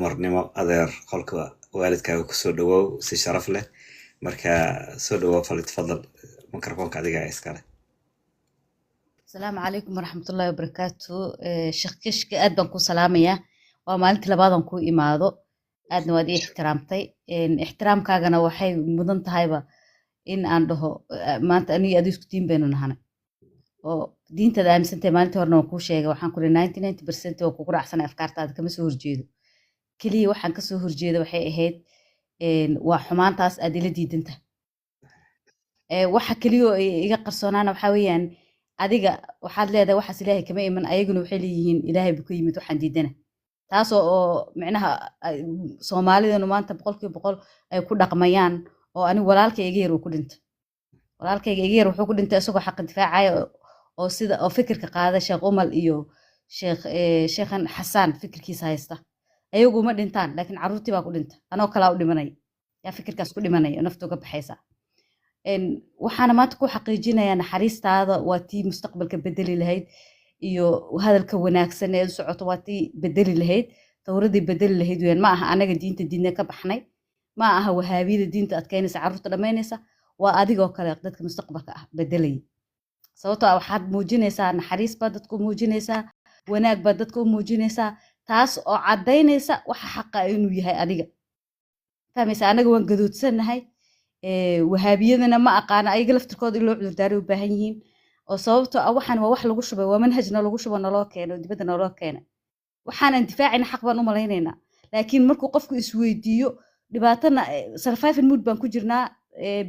marnimo adeer qolka waalidkaaga kusoo dhawow si sharaf leh marka soo dhawow fadal mikrofoonka adiga iskale. السلام عليكم ورحمة الله وبركاته. شيخ كشك أدبن كو سلامية ومالنت لبادن كو إمادو أدن وادي احترامتي إن احترام كاغنا وحي مدن تهايبا إن عنده ما أنت أني أديس كتيم بيننا هنا أو دين تدعم سنتي مالنت ورنا وكو شيء وحن كل 99% وكو أحسن أفكار تاد كم سهر جيدو كلي وحن كسهر جيدو وحي إهيد إن وحمان تاس أدلة ديدنته waxa kaliyo iga qarsoonana waxa weeyaan adiga waxaad leedahay waxaas ilaahay kama iman ayaguna waxay leeyihiin ilaahay buu ka yimid waxaan diidana taas oo micnaha Soomaalidana maanta 100% ay ku dhaqmayaan oo ani walaalkayga yar uu ku dhintay walaalkayga yar wuxuu ku dhintay isagoo xaq difaacay oo sida oo fikirka qaada Sheekh Umal iyo Sheekhan Xasan fikirkiisa haysta ayagu ma dhintaan laakiin caruurtii baa ku dhintay anoo kala u dhimanay yaa fikirkaas ku dhimanay naftu ka baxaysa waxaana maanta ku xaqiijinayaa naxariistaada waa tii mustaqbalka bedeli lahayd iyo hadalka wanaagsan ee socoto waa tii bedeli lahayd tawradii bedeli lahayd weyn ma aha anaga diinta diinna ka baxnay ma aha wahaabiyada diinta adkeynaysa caruurta dhameynaysa waa adigoo kale dadka mustaqbalka ah bedelay sababtoo ah waxaad muujinaysaa naxariis baad dadku muujinaysaa wanaag baad dadku muujinaysaa taas oo cadaynaysa waxa xaqa inuu yahay adiga fahmaysa anaga waan gadoodsannahay wahaabiyadana ma aqaana ayaga laftirkooda loo cudur daaray u baahan yihiin oo sababtoo ah waxaan waa wax lagu shubay waa manhajna lagu shubo naloo keeno dibadda naloo keena waxaan difaacina xaq baan u malaynaynaa laakiin markuu qofku isweydiiyo dhibaatana survival mood baan ku jirnaa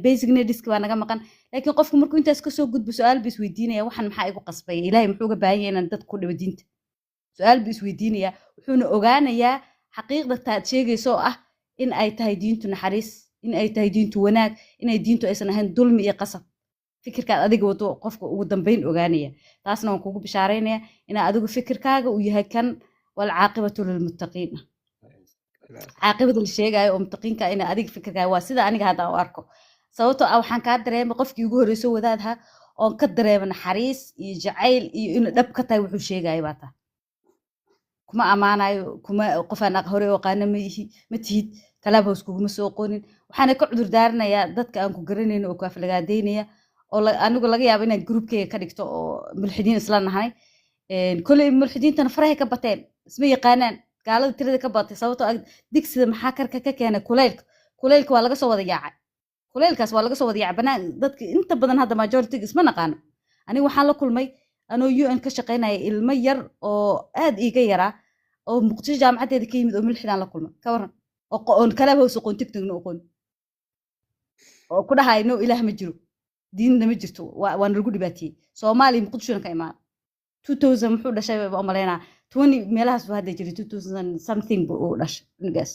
basic needs baa naga maqan laakiin qofku markuu intaas ka soo gudbo su'aal bis weydiinaya waxaan maxaa igu qasbay ilaahay muxuu uga baahan yahay inaan dad ku dhibo diinta su'aal bis weydiinaya wuxuuna ogaanayaa xaqiiqda taad sheegayso ah in ay tahay diintu naxariis in ay tahay diintu wanaag in ay diintu aysan ahayn dulmi iyo qasab fikirkaad adiga wado qofka ugu dambeyn ogaanaya taasna waan kugu bishaareynaya in adigu fikirkaaga uu yahay kan wal caaqibatu lil muttaqiin caaqibada la sheegayo oo muttaqiinka in adiga fikirkaaga waa sida aniga hadda u arko sababtoo ah waxaan ka dareemay qofkii ugu horreysay wadaadha oo ka dareemay naxariis iyo jacayl iyo in dhab ka tahay wuxuu sheegay baa taa kuma amaanayo kuma qofaan hore oo qaana ma tihid kalaab hoos kuguma soo qonin waxaan ka cudur daaranayaa dadka aan ku garanayno oo ku aflagaadeynaya oo anigu laga yaabo inaan groupkayga ka dhigto oo mulxidiin isla nahay kulli mulxidiintana farahay ka bateen isma yaqaanaan gaalada tirada ka batay sababtoo ah digsida maxaa karka ka keenay kuleylka waa laga soo wada yaacay kuleylkaas waa laga soo wada yaacay banaan dadka inta badan hadda majority isma naqaano anigu waxaan la kulmay anoo UN ka shaqeynaya ilmo yar oo aad iiga yaraa oo Muqdisho jaamacadeeda ka yimid oo mulxidaan la kulmay ka waran oo kala hoos qoon tigtigna qoon oo ku dhahay no ilaah ma jiro diinna ma jirto waan lagu dhibaatiyay Soomaaliya Muqdisho ka imaan 2000 muxuu dhashay oo maleena 20 meelahaas buu hadda jiray 2000 something buu dhashay nigaas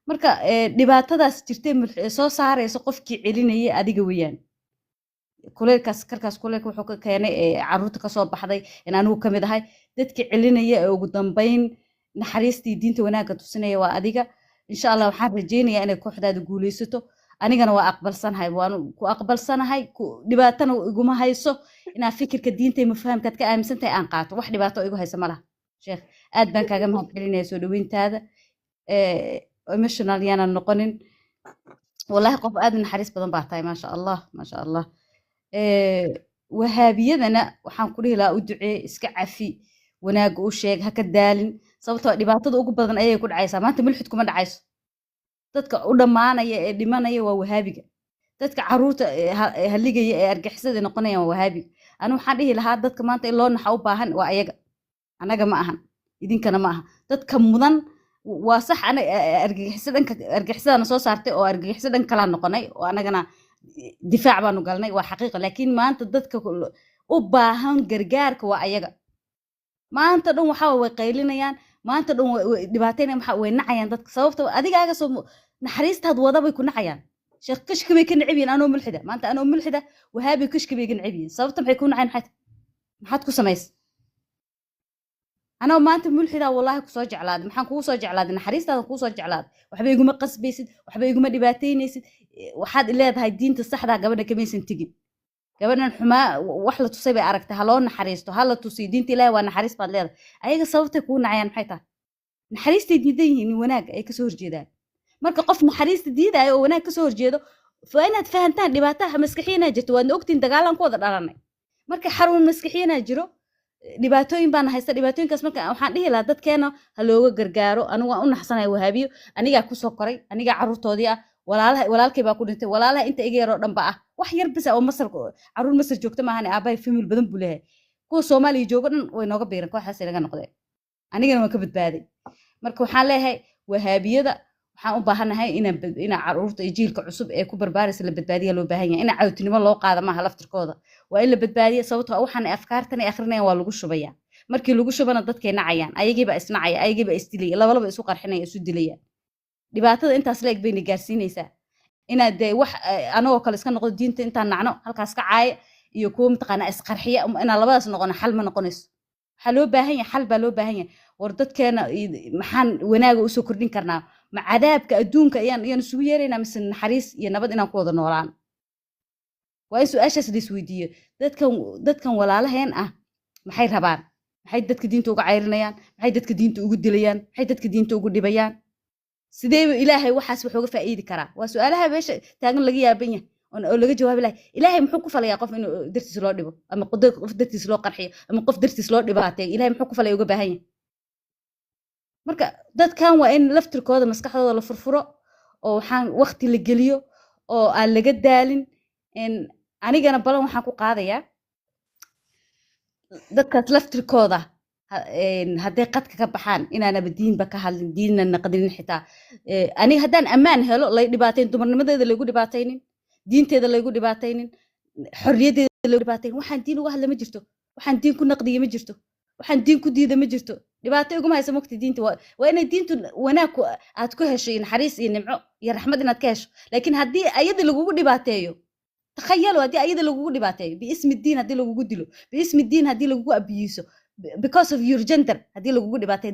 marka dhibaatadaas jirtay soo saarayso qofkii celinayay adiga weeyaan kuleelkaas karkaas kuleelka wuxuu ka keenay caruurta ka soo baxday in anigu kamid ahay dadkii celinaya ee ugu dambeyn naxariistii diinta wanaagga tusinaya waa adiga insha Allah waxaan rajeynayaa inay kooxdaada guuleysato anigana waa aqbalsanahay waan ku aqbalsanahay dhibaatana iguma hayso inaa fikirka diinta iyo fahamkaad ka aaminsantahay aan qaato wax dhibaato igu hayso malaha sheekh aad baan kaaga mahadcelinayaa soo dhaweyntaada emotional yana noqonin wallahi qof aad naxariis badan baa tahay ma sha Allah wahaabiyadana waxaan ku dhihi lahaa u ducee iska cafi wanaag u sheeg ha ka daalin sababtoo dhibaatada ugu badan ayay ku dhacaysaa maanta mulxid kuma dhacayso dadka u dhamaanaya ee dhimanaya waa wahaabiga dadka caruurta haligaya ee argixisada noqonaya waa wahaabiga anigu waxaan dhihi lahaa dadka maanta in loo naxa u baahan waa ayaga anaga ma ahan idinkana ma aha dadka mudan waa sax argixisada soo saartay oo argixisada dhan kala noqonay oo anagana difaac baanu galnay waa xaqiiqo laakiin maanta dadka u baahan gargaarka waa ayaga maanta dhan waxa way qaylinayaan maanta dhan dhibaatayna waxa way nacayaan dadka sababtoo adigaaga soo naxariistaad wada bay ku nacayaan sheekh kashka bay ka nacibiyeen anoo mulxida maanta anoo mulxida wahaabi kashka bay ka nacibiyeen sababta maxay ku nacayaan maxaad ku samaysay anoo maanta mulxida wallahi ku soo jeclaaday maxaan kugu soo jeclaaday naxariistaada kugu soo jeclaaday waxba iguma qasbaysid waxba iguma dhibaataynaysid waxaad leedahay diinta saxda gabadha kamaysan tigin gabadhan xumaa wax la tusay bay aragtay ha loo naxariisto ha la tusiyo diinta ilaahay waa naxariis baad leedahay ayaga sababtay kuu nacayaan maxay tahay naxariistay diidan yihiin wanaag ay kasoo horjeedaan marka qof naxariista diidaayo oo wanaag kasoo horjeedo waa inaad fahantaan dhibaataha maskaxiyanaa jirto waadna ogtiin dagaalaan ku wada dhalanay marka xarun maskaxiyanaa jiro dhibaatooyin baan haysta dhibaatooyinkaas marka waxaan dhihi lahaa dadkeena ha looga gargaaro anigu waan u naxsanahay wahaabiyo anigaa kusoo koray anigaa carruurtoodii ah walaalkay baa ku dhintay walaalaha inta iga yaroo dhanba ah wax yar bisa oo masar carruur masar joogta maahan aabahay famil badan buu leeyahay kuwa soomaaliya joogo dhan way nooga biiran kooxaas inaga noqdeen anigana waan ka badbaaday marka waxaan leeyahay wahaabiyada waxaan u baahanahay inaan carruurta iyo jiilka cusub ee ku barbaaraysa la badbaadiya loo baahan yahay in cawtinimo loo qaada maaha laftirkooda waa in la badbaadiya sababtoo waxaan afkaartan ay akhrinayaan waa lagu shubaya markii lagu shubana dadkay nacayaan ayagiiba isnacaya ayagiiba isdilaya labalaba isu qarxinaya isu dilayaan dhibaatada intaas la eg bayna gaarsiinaysaa inaad dee wax anagoo kale iska noqdo diinta intaan nacno halkaas ka caaya iyo kuwa mataqaanaa isqarxiya inaan labadaas noqono xal ma noqonayso waxaa loo baahan yahay xal baa loo baahan yahay war dadkeena maxaan wanaaga usoo kordhin karnaa ma cadaabka adduunka ayaan isugu yeeraynaa mise naxariis iyo nabad inaan ku wada noolaan waa in su-aashaas la isweydiiyo dadkan walaalaheen ah maxay rabaan maxay dadka diinta uga cayrinayaan maxay dadka diinta ugu dilayaan maxay dadka diinta ugu dhibayaan sideeba ilaahay waxaas wax uga faa'iidi karaa waa su-aalaha meesha taagan laga yaaban yahay oo laga jawaabi lahay ilaahay muxuu ku falayaa qof inuu dartiis loo dhibo ama qof dartiis loo qarxiyo ama qof dartiis loo dhibaateeyo ilaahay muxuu ku falaya uga baahan yahay marka dadkan waa in laftirkooda maskaxdooda la furfuro oo waxaan waqti la geliyo oo aan laga daalin anigana balan waxaan ku qaadayaa dadkaas laftirkooda hadday qadka ka baxaan inaanaba diinba ka hadlin diinna naqdinin xitaa aniga haddaan ammaan helo lay dhibaatayn dumarnimadeeda laygu dhibaataynin diinteeda laygu dhibaataynin xorriyaddeeda laygu dhibaataynin waxaan diin uga hadla ma jirto waxaan diin ku naqdiya ma jirto waxaan diin ku diida ma jirto dhibaato iguma haysa mogta diinta waa inay diintu wanaag aad ku hesho iyo naxariis iyo nimco iyo raxmad inaad ka hesho laakiin haddii ayada lagugu dhibaateeyo takhayalu haddii ayada lagugu dhibaateeyo biismi diin haddii lagugu dilo biismi diin haddii lagugu abiyiso because of your gender haddii lagugu dhibaateeyo